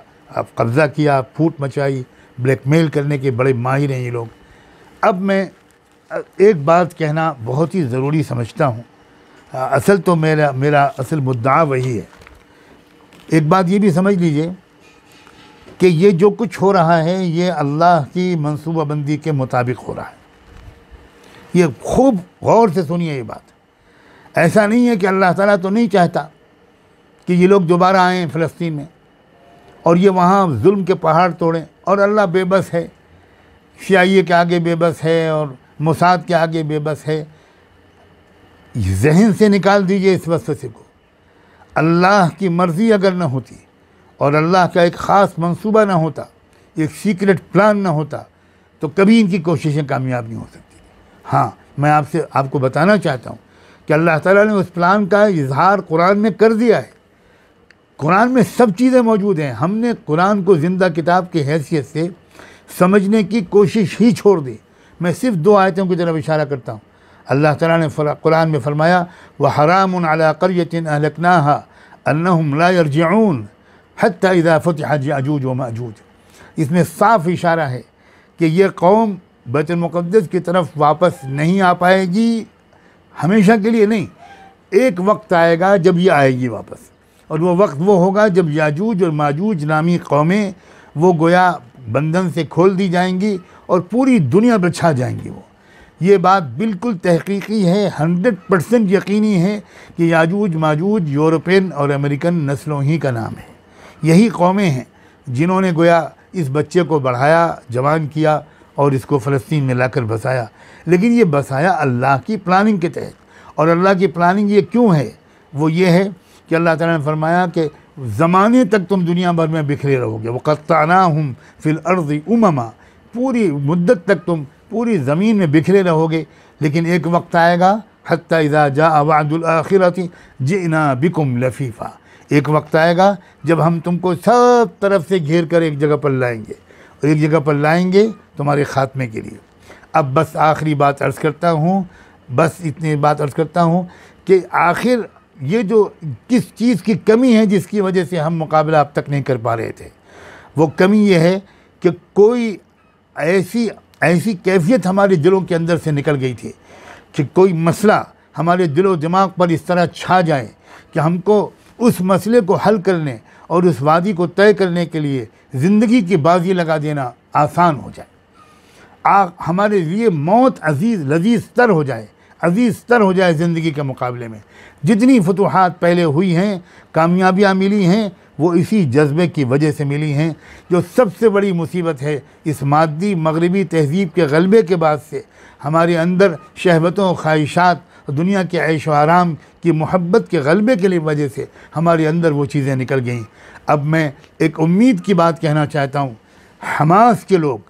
कब्ज़ा किया, फूट मचाई, ब्लैकमेल करने के बड़े माहिर हैं ये लोग। अब मैं एक बात कहना बहुत ही ज़रूरी समझता हूँ, असल तो मेरा असल मुद्दा वही है। एक बात ये भी समझ लीजिए कि ये जो कुछ हो रहा है, ये अल्लाह की मंसूबाबंदी के मुताबिक हो रहा है। ये खूब गौर से सुनिए ये बात। ऐसा नहीं है कि अल्लाह ताला तो नहीं चाहता कि ये लोग दोबारा आएँ फ़लस्तीन में और ये वहाँ जुल्म के पहाड़ तोड़ें, और अल्लाह बेबस है, CIA के आगे बेबस है और मोसाद के आगे बेबस है। जहन से निकाल दीजिए इस वसवसे को। अल्लाह की मर्ज़ी अगर न होती और अल्लाह का एक ख़ास मंसूबा ना होता, एक सीक्रेट प्लान ना होता, तो कभी इनकी कोशिशें कामयाब नहीं हो सकती। हाँ, मैं आपको बताना चाहता हूँ कि अल्लाह ताला ने उस प्लान का इजहार कुरान में कर दिया है। कुरान में सब चीज़ें मौजूद हैं। हमने कुरान को ज़िंदा किताब की हैसियत से समझने की कोशिश ही छोड़ दी। मैं सिर्फ़ 2 आयतों की तरफ इशारा करता हूँ। अल्लाह ताला ने कुरान में फरमाया, व हरामुन अला क़र्यतिन अहलकनाहा अन्नहुम ला यरजिऊन हत्ता इज़ा फुतिहत याजूज व माजूज। इसमें साफ इशारा है कि ये कौम बैतुल मुक़द्दस की तरफ वापस नहीं आ पाएगी, हमेशा के लिए नहीं। एक वक्त आएगा जब ये आएगी वापस, और वो वक्त वो होगा जब याजूज और माजूज नामी कौमें वो गोया बंधन से खोल दी जाएंगी और पूरी दुनिया पर छा जाएंगी। वो ये बात बिल्कुल तहकीकी है, 100% यकीनी है कि याजूज माजूज यूरोपियन और अमेरिकन नस्लों ही का नाम है। यही कौमें हैं जिन्होंने गोया इस बच्चे को बढ़ाया, जवान किया और इसको फ़लस्तीन में लाकर बसाया। लेकिन ये बसाया अल्लाह की प्लानिंग के तहत। और अल्लाह की प्लानिंग ये क्यों है? वो ये है कि अल्लाह ताला ने फरमाया कि ज़माने तक तुम दुनिया भर में बिखरे रहोगे। वक़त्तअनाहुम फ़िल अर्ज़ि उममा, पूरी मुद्दत तक तुम पूरी ज़मीन में बिखरे रहोगे। लेकिन एक वक्त आएगा, हत्ता इज़ा जाअ वअदुल आखिरति जिअना बिकुम लफ़ीफ़ा, एक वक्त आएगा जब हम तुमको सब तरफ से घेर कर एक जगह पर लाएंगे, और एक जगह पर लाएंगे तुम्हारे ख़ात्मे के लिए। अब बस आखिरी बात अर्ज़ करता हूँ, बस इतनी बात अर्ज़ करता हूँ कि आखिर ये जो किस चीज़ की कमी है जिसकी वजह से हम मुकाबला अब तक नहीं कर पा रहे थे, वो कमी ये है कि कोई ऐसी कैफियत हमारे दिलों के अंदर से निकल गई थी कि कोई मसला हमारे दिलो दिमाग पर इस तरह छा जाए कि हमको उस मसले को हल करने और उस वादी को तय करने के लिए ज़िंदगी की बाजी लगा देना आसान हो जाए। हमारे लिए मौत लजीज़ तर हो जाए, अजीज़ तर हो जाए ज़िंदगी के मुकाबले में। जितनी फतूहात पहले हुई हैं, कामयाबियाँ मिली हैं, वो इसी जज्बे की वजह से मिली हैं। जो सबसे बड़ी मुसीबत है इस मादी मगरबी तहज़ीब के गलबे के बाद से हमारे अंदर शहवतों, ख्वाहिशात, दुनिया के ऐश व आराम की मोहब्बत के गलबे के लिए वजह से हमारे अंदर वो चीज़ें निकल गईं। अब मैं एक उम्मीद की बात कहना चाहता हूँ, हमास के लोग,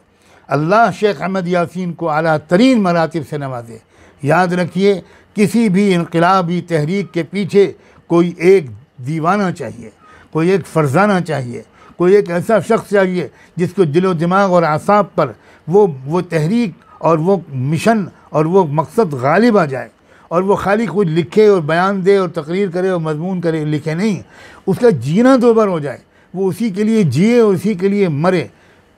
अल्लाह शेख अहमद यासीन को आला तरीन मरातिब से नवाजे। याद रखिए, किसी भी इनकलाबी तहरीक के पीछे कोई एक दीवाना चाहिए, कोई एक फरजाना चाहिए, कोई एक ऐसा शख्स चाहिए जिसको दिलो दिमाग और आसाब पर वो तहरीक और वो मिशन और वो मकसद गालिब आ जाए, और वो खाली कुछ लिखे और बयान दे और तकरीर करे और मजमून करे, लिखे नहीं, उसका जीना दोबार हो जाए। वो उसी के लिए जिए, उसी के लिए मरे,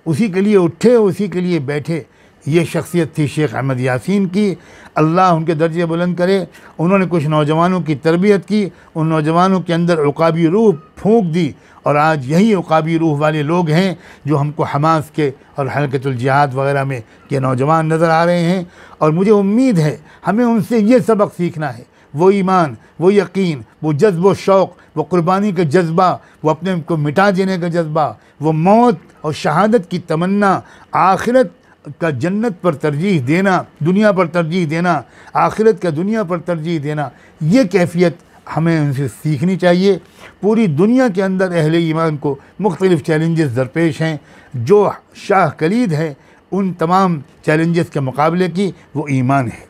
उसी के लिए उठे, उसी के लिए बैठे। ये शख्सियत थी शेख अहमद यासीन की, अल्लाह उनके दर्जे बुलंद करे। उन्होंने कुछ नौजवानों की तरबियत की, उन नौजवानों के अंदर उकाबी रूह फूंक दी, और आज यही उकाबी रूह वाले लोग हैं जो हमको हमास के और हलकतुल जिहाद वगैरह में के नौजवान नज़र आ रहे हैं। और मुझे उम्मीद है हमें उनसे ये सबक सीखना है, वो ईमान, वो यकीन, वो जज्ब व शौक़, वो कुर्बानी का जज्बा, वो अपने को मिटा देने का जज्बा, वो मौत और शहादत की तमन्ना, आखिरत का जन्नत पर तरजीह देना, दुनिया पर तरजीह देना, आखिरत का दुनिया पर तरजीह देना, ये कैफियत हमें उनसे सीखनी चाहिए। पूरी दुनिया के अंदर अहले ईमान को मुख्तलिफ़ चैलेंजेस दरपेश हैं, जो शाह कलीद है उन तमाम चैलेंजेस के मुकाबले की वो ईमान है।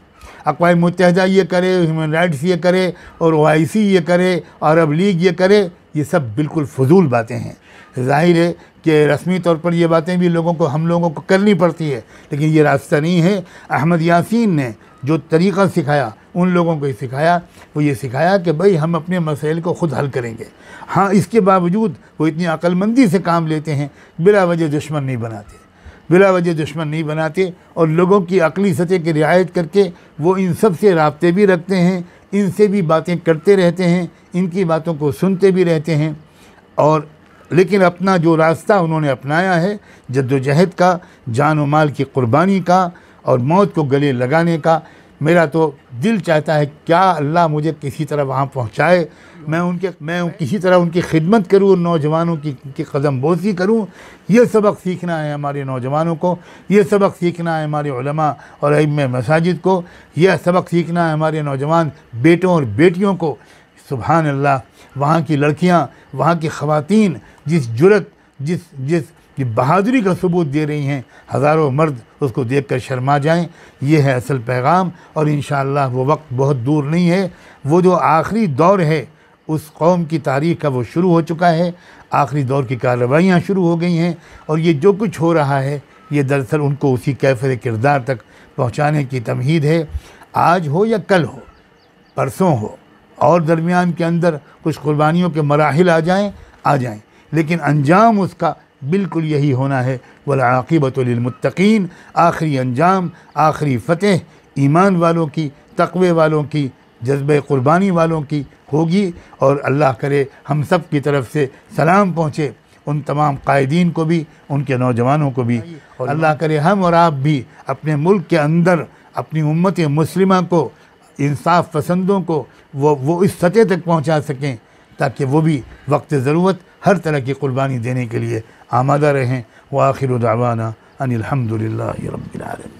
अक़वाम मुत्तहिदा ये करे, ह्यूमन राइट्स ये करे, और OIC ये करे, अरब लीग ये करे, ये सब बिल्कुल फजूल बातें हैं। ज़ाहिर है कि रस्मी तौर पर ये बातें भी हम लोगों को करनी पड़ती है, लेकिन ये रास्ता नहीं है। अहमद यासीन ने जो तरीक़ा सिखाया उन लोगों को सिखाया, वो ये सिखाया कि भाई हम अपने मसाइल को ख़ुद हल करेंगे। हाँ, इसके बावजूद वो इतनी अक्लमंदी से काम लेते हैं, बिला वजह दुश्मन नहीं बनाते, बिला वजह दुश्मन नहीं बनाते, और लोगों की अक़ली सतह की रियायत करके वो इन सब से राब्ते भी रखते हैं, इनसे भी बातें करते रहते हैं, इनकी बातों को सुनते भी रहते हैं। और लेकिन अपना जो रास्ता उन्होंने अपनाया है जद्दोजहद का, जान व माल की कुर्बानी का और मौत को गले लगाने का, मेरा तो दिल चाहता है क्या अल्लाह मुझे किसी तरह वहाँ पहुँचाए, मैं किसी तरह उनकी खिदमत करूँ, नौजवानों की कदम बोसी करूँ। ये सबक सीखना है हमारे नौजवानों को, ये सबक सीखना है हमारे उलमा और अइम्मे मसाजिद को, यह सबक सीखना है हमारे नौजवान बेटों और बेटियों को। सुभान अल्लाह, वहाँ की लड़कियाँ, वहाँ की ख़वातीन जिस जुरत, जिस बहादुरी का सबूत दे रही हैं, हज़ारों मर्द उसको देखकर शर्मा जाएं। ये है असल पैगाम। और इंशाअल्लाह वो वक्त बहुत दूर नहीं है, वो जो आखिरी दौर है उस कौम की तारीख़ का वो शुरू हो चुका है, आखिरी दौर की कार्रवाइयाँ शुरू हो गई हैं। और ये जो कुछ हो रहा है ये दरअसल उनको उसी कैफ़ियत किरदार तक पहुँचाने की तमहीद है। आज हो या कल हो, परसों हो, और दरमियान के अंदर कुछ कुर्बानियों के मराहिल आ जाएं, लेकिन अंजाम उसका बिल्कुल यही होना है, वल आक़िबतु लिल मुत्तक़ीन। आखिरी अंजाम, आखिरी फ़तेह ईमान वालों की, तक़वे वालों की, जज्बे क़ुरबानी वालों की होगी। और अल्लाह करे हम सब की तरफ से सलाम पहुँचे उन तमाम कायदीन को भी, उनके नौजवानों को भी। और अल्लाह करे हम और आप भी अपने मुल्क के अंदर अपनी उम्मत मुस्लिमा को, इंसाफ पसंदों को वो इस सतह तक पहुँचा सकें ताकि वो भी वक्त ज़रूरत हर तरह की कुर्बानी देने के लिए आमादा रहें। व आखिर दावाना अनिल हम्दुलिल्लाहि रब्बिल आलमीन।